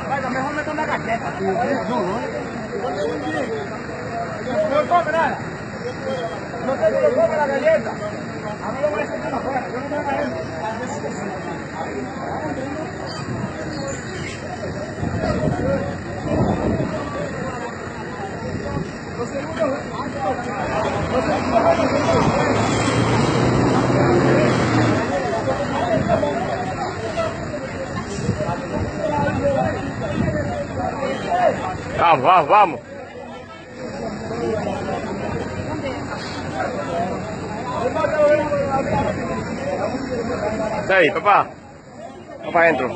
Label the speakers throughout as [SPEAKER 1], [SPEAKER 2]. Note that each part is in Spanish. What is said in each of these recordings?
[SPEAKER 1] Vaya, mejor meto una galleta. No come nada. No te digo come la galleta. A mí lo voy a sentar afuera. Yo no me haga eso.
[SPEAKER 2] Vamos, vamos, vamos. Ahí, papá. Va para adentro.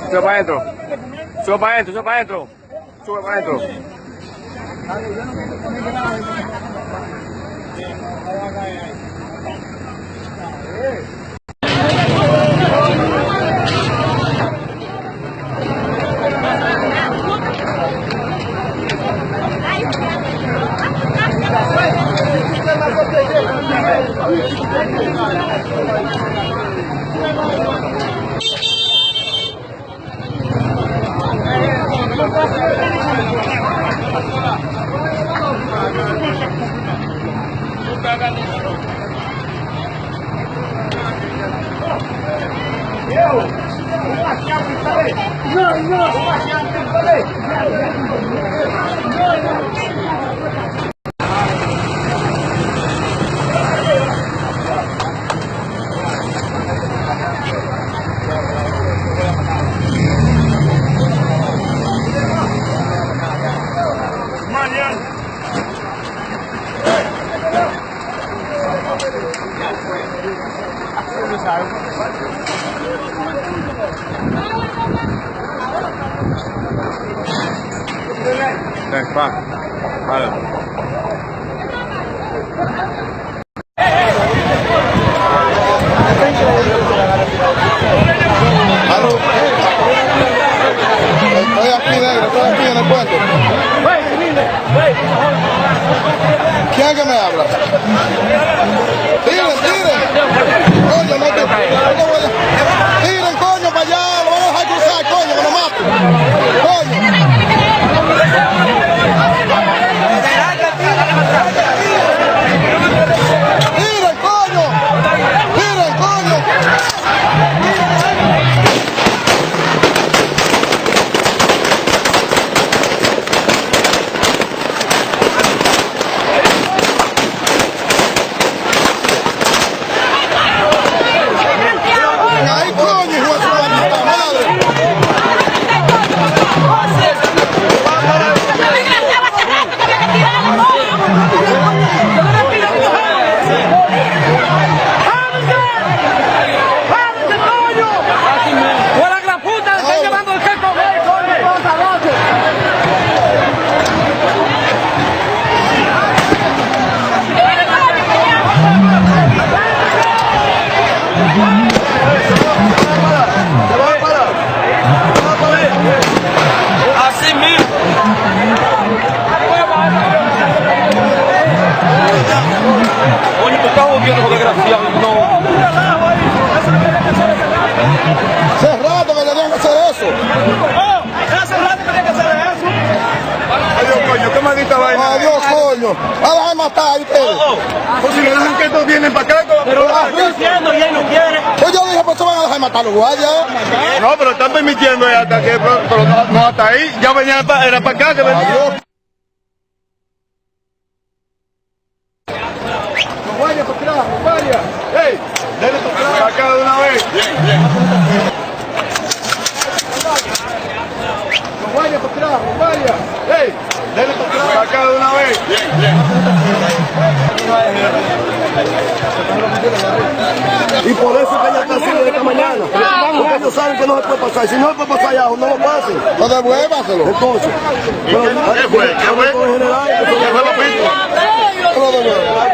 [SPEAKER 2] Sube para adentro. Sube para adentro, sube para adentro. Sube para adentro.
[SPEAKER 3] Estoy aquí en el puente. ¿Quién que me habla? Tiren. Coño, no te... Tiren, coño, para allá. Lo vamos a dejar cruzar, coño, que lo mato. Coño. Tiren, coño. Tiren, coño. Hace rato que tenían que hacer eso.
[SPEAKER 1] Hace rato que tenían que hacer eso.
[SPEAKER 3] Adiós, coño, qué maldita vaina. Adiós, coño. Va a dejar de matar ustedes.
[SPEAKER 1] Pues si le dejan que estos vienen para acá, pero lo están diciendo y él no quiere.
[SPEAKER 3] Pues yo dije, pues se van a dejar de matar los guardias.
[SPEAKER 1] No, pero están permitiendo hasta que, pero no hasta ahí. Ya venían era para acá que venían. Los guardias para atrás, los guardias. ¡Ey! Denle para acá de una vez. Los guardias para atrás, los guardias. ¡Ey! Denle para acá de una vez. Y por eso que ella está así de esta mañana. Porque ellos saben que no se puede pasar. Y si no se puede pasar allá, no lo pasen.
[SPEAKER 3] No devuélvaselo.
[SPEAKER 1] Entonces,
[SPEAKER 3] ¿Qué fue? ¿Qué fue?
[SPEAKER 1] ¿Qué fue lo mismo?
[SPEAKER 3] No lo devuelvan.